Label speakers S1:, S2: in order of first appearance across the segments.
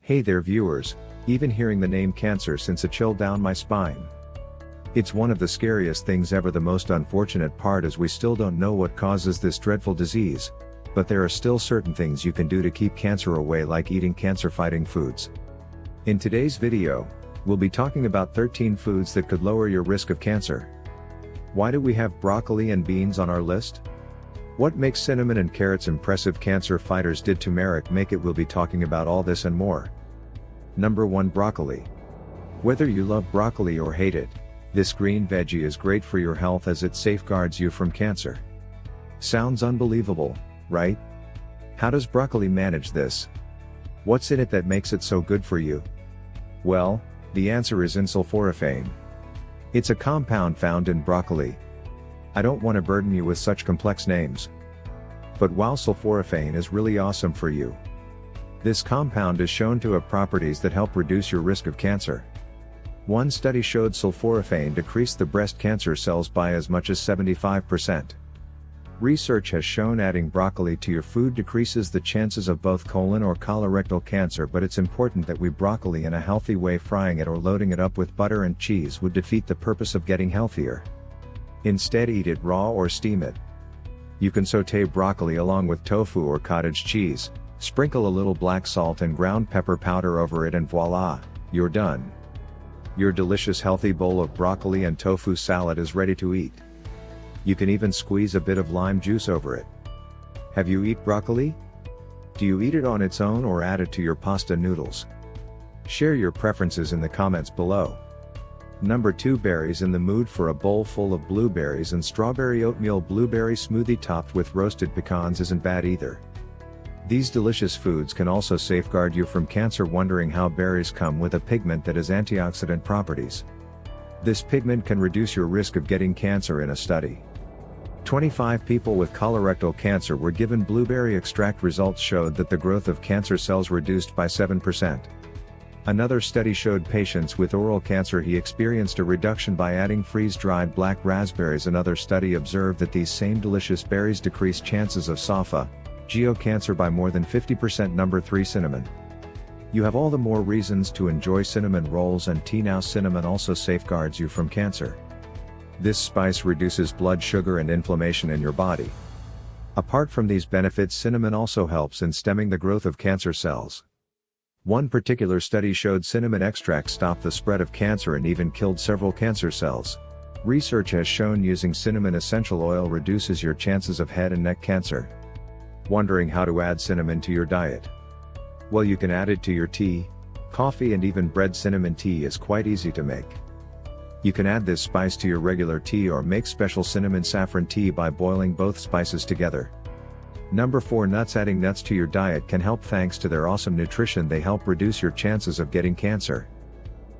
S1: Hey there viewers, even hearing the name cancer sends a chill down my spine. It's one of the scariest things ever. The most unfortunate part is we still don't know what causes this dreadful disease, but there are still certain things you can do to keep cancer away, like eating cancer-fighting foods. In today's video, we'll be talking about 13 foods that could lower your risk of cancer. Why do we have broccoli and beans on our list? What makes cinnamon and carrots impressive cancer fighters? Did turmeric make it? We'll be talking about all this and more. Number 1. Broccoli. Whether you love broccoli or hate it, this green veggie is great for your health as it safeguards you from cancer. Sounds unbelievable, right? How does broccoli manage this? What's in it that makes it so good for you? Well, the answer is insulforaphane. It's a compound found in broccoli. I don't want to burden you with such complex names. But while sulforaphane is really awesome for you, this compound is shown to have properties that help reduce your risk of cancer. One study showed sulforaphane decreased the breast cancer cells by as much as 75%. Research has shown adding broccoli to your food decreases the chances of both colon or colorectal cancer, but it's important that we broccoli in a healthy way. Frying it or loading it up with butter and cheese would defeat the purpose of getting healthier. Instead, eat it raw or steam it. You can sauté broccoli along with tofu or cottage cheese, sprinkle a little black salt and ground pepper powder over it, and voila, you're done. Your delicious healthy bowl of broccoli and tofu salad is ready to eat. You can even squeeze a bit of lime juice over it. Have you eaten broccoli? Do you eat it on its own or add it to your pasta noodles? Share your preferences in the comments below. Number 2. Berries. In the mood for a bowl full of blueberries and strawberry oatmeal? Blueberry smoothie topped with roasted pecans isn't bad either. These delicious foods can also safeguard you from cancer. Wondering how? Berries come with a pigment that has antioxidant properties. This pigment can reduce your risk of getting cancer. In a study, 25 people with colorectal cancer were given blueberry extract. Results showed that the growth of cancer cells reduced by 7%. Another study showed patients with oral cancer experienced a reduction by adding freeze-dried black raspberries. Another study observed that these same delicious berries decreased chances of esophageal cancer by more than 50%. Number 3. Cinnamon. You have all the more reasons to enjoy cinnamon rolls and tea now. Cinnamon also safeguards you from cancer. This spice reduces blood sugar and inflammation in your body. Apart from these benefits, cinnamon also helps in stemming the growth of cancer cells. One particular study showed cinnamon extract stopped the spread of cancer and even killed several cancer cells. Research has shown using cinnamon essential oil reduces your chances of head and neck cancer. Wondering how to add cinnamon to your diet? Well, you can add it to your tea, coffee, and even bread. Cinnamon tea is quite easy to make. You can add this spice to your regular tea or make special cinnamon saffron tea by boiling both spices together. Number 4. Nuts. Adding nuts to your diet can help. Thanks to their awesome nutrition, they help reduce your chances of getting cancer.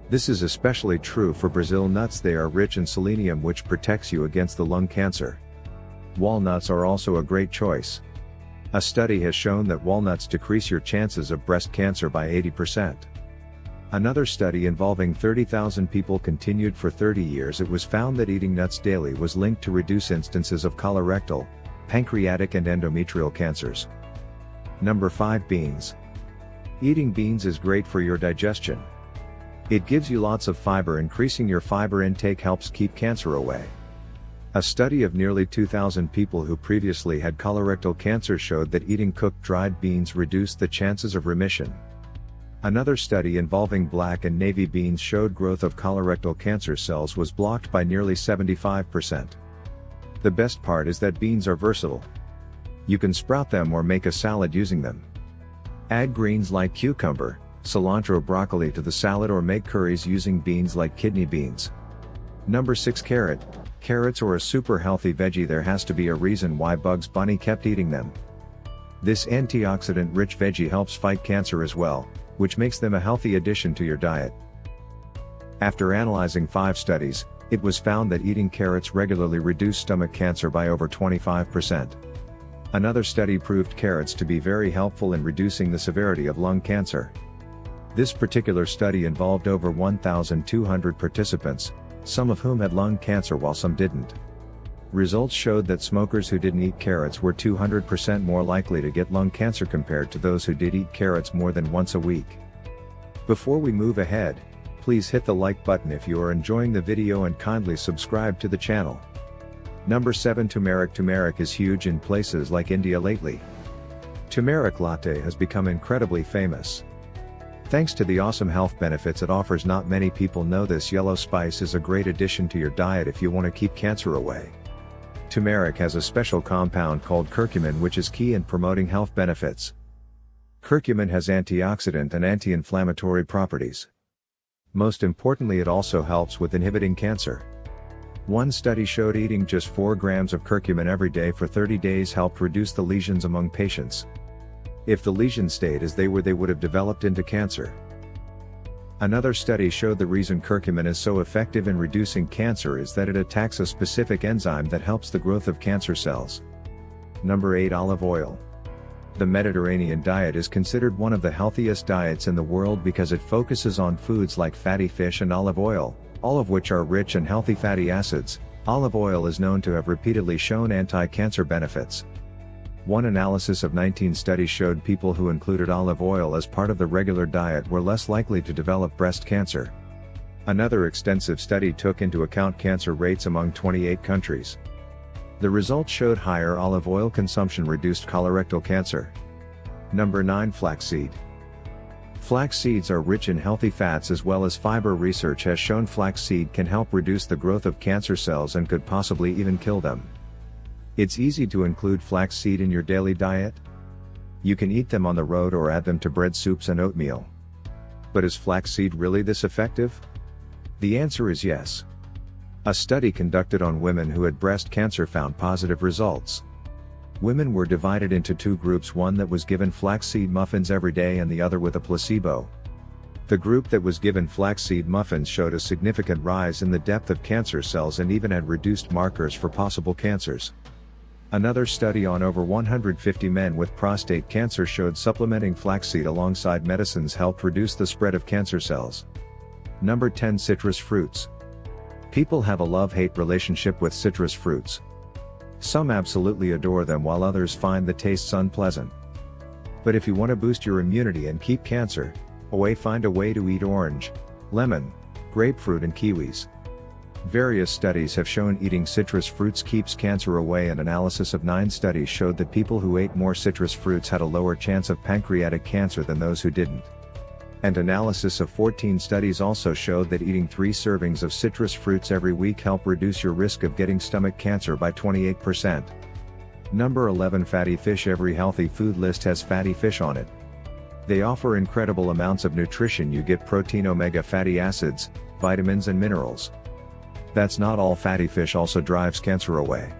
S1: This is especially true for Brazil nuts. They are rich in selenium, which protects you against the lung cancer. Walnuts are also a great choice. A study has shown that walnuts decrease your chances of breast cancer by 80%. Another study involving 30,000 people continued for 30 years. It was found that eating nuts daily was linked to reduce instances of colorectal, pancreatic, and endometrial cancers. Number 5. Beans. Eating beans is great for your digestion. It gives you lots of fiber. Increasing your fiber intake helps keep cancer away. A study of nearly 2,000 people who previously had colorectal cancer showed that eating cooked dried beans reduced the chances of remission. Another study involving black and navy beans showed growth of colorectal cancer cells was blocked by nearly 75%. The best part is that beans are versatile. You can sprout them or make a salad using them. Add greens like cucumber, cilantro, broccoli to the salad, or make curries using beans like kidney beans. Number 6. Carrot. Carrots are a super healthy veggie. There has to be a reason why Bugs Bunny kept eating them. This antioxidant-rich veggie helps fight cancer as well, which makes them a healthy addition to your diet. After analyzing 5 studies, it was found that eating carrots regularly reduced stomach cancer by over 25%. Another study proved carrots to be very helpful in reducing the severity of lung cancer. This particular study involved over 1,200 participants, some of whom had lung cancer while some didn't. Results showed that smokers who didn't eat carrots were 200% more likely to get lung cancer compared to those who did eat carrots more than once a week. Before we move ahead, please hit the like button if you are enjoying the video and kindly subscribe to the channel. Number 7. Turmeric. Turmeric is huge in places like India lately. Turmeric latte has become incredibly famous. Thanks to the awesome health benefits it offers, not many people know this yellow spice is a great addition to your diet if you want to keep cancer away. Turmeric has a special compound called curcumin which is key in promoting health benefits. Curcumin has antioxidant and anti-inflammatory properties. Most importantly, it also helps with inhibiting cancer. One study showed eating just 4 grams of curcumin every day for 30 days helped reduce the lesions among patients. If the lesions stayed as they were, they would have developed into cancer. Another study showed the reason curcumin is so effective in reducing cancer is that it attacks a specific enzyme that helps the growth of cancer cells. Number 8. Olive oil. The Mediterranean diet is considered one of the healthiest diets in the world because it focuses on foods like fatty fish and olive oil, all of which are rich and healthy fatty acids. Olive oil is known to have repeatedly shown anti-cancer benefits. One analysis of 19 studies showed people who included olive oil as part of the regular diet were less likely to develop breast cancer. Another extensive study took into account cancer rates among 28 countries. The results showed higher olive oil consumption reduced colorectal cancer. Number 9. Flaxseed. Flax seeds are rich in healthy fats as well as fiber. Research has shown flaxseed can help reduce the growth of cancer cells and could possibly even kill them. It's easy to include flaxseed in your daily diet. You can eat them on the road or add them to bread, soups and oatmeal. But is flaxseed really this effective? The answer is yes. A study conducted on women who had breast cancer found positive results. Women were divided into 2 groups, one that was given flaxseed muffins every day and the other with a placebo. The group that was given flaxseed muffins showed a significant rise in the depth of cancer cells and even had reduced markers for possible cancers. Another study on over 150 men with prostate cancer showed supplementing flaxseed alongside medicines helped reduce the spread of cancer cells. Number 10. Citrus fruits. People have a love-hate relationship with citrus fruits. Some absolutely adore them while others find the tastes unpleasant. But if you want to boost your immunity and keep cancer away, find a way to eat orange, lemon, grapefruit and kiwis. Various studies have shown eating citrus fruits keeps cancer away. An analysis of 9 studies showed that people who ate more citrus fruits had a lower chance of pancreatic cancer than those who didn't. And analysis of 14 studies also showed that eating 3 servings of citrus fruits every week help reduce your risk of getting stomach cancer by 28%. Number 11. Fatty fish. Every healthy food list has fatty fish on it. They offer incredible amounts of nutrition. You get protein, omega fatty acids, vitamins and minerals. That's not all. Fatty fish also drives cancer away.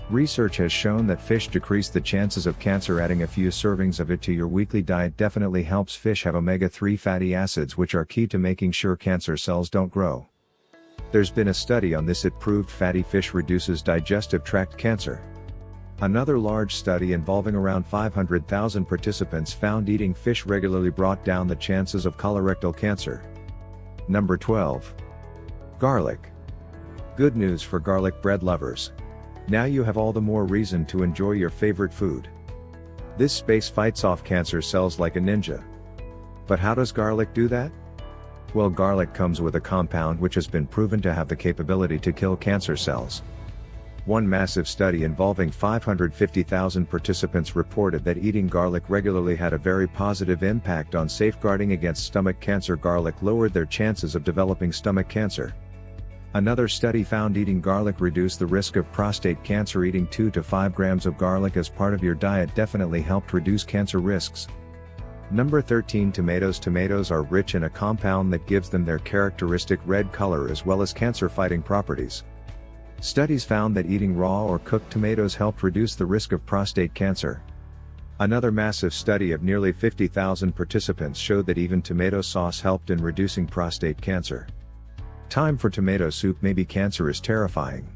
S1: Research has shown that fish decrease the chances of cancer. Adding a few servings of it to your weekly diet definitely helps. Fish have omega-3 fatty acids which are key to making sure cancer cells don't grow. There's been a study on this. It proved fatty fish reduces digestive tract cancer. Another large study involving around 500,000 participants found eating fish regularly brought down the chances of colorectal cancer. Number 12. Garlic. Good news for garlic bread lovers. Now you have all the more reason to enjoy your favorite food. This space fights off cancer cells like a ninja. But how does garlic do that? Well, garlic comes with a compound which has been proven to have the capability to kill cancer cells. One massive study involving 550,000 participants reported that eating garlic regularly had a very positive impact on safeguarding against stomach cancer. Garlic lowered their chances of developing stomach cancer. Another study found eating garlic reduced the risk of prostate cancer. Eating 2 to 5 grams of garlic as part of your diet definitely helped reduce cancer risks. Number 13. Tomatoes. Tomatoes are rich in a compound that gives them their characteristic red color as well as cancer-fighting properties. Studies found that eating raw or cooked tomatoes helped reduce the risk of prostate cancer. Another massive study of nearly 50,000 participants showed that even tomato sauce helped in reducing prostate cancer. Time for tomato soup. Maybe cancer is terrifying.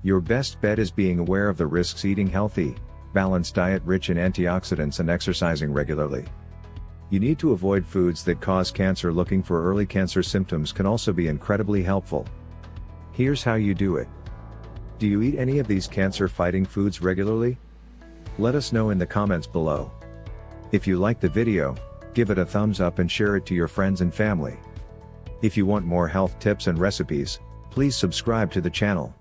S1: Your best bet is being aware of the risks. Eating healthy, balanced diet rich in antioxidants and exercising regularly. You need to avoid foods that cause cancer. Looking for early cancer symptoms can also be incredibly helpful. Here's how you do it. Do you eat any of these cancer-fighting foods regularly? Let us know in the comments below. If you like the video, give it a thumbs up and share it to your friends and family. If you want more health tips and recipes, please subscribe to the channel.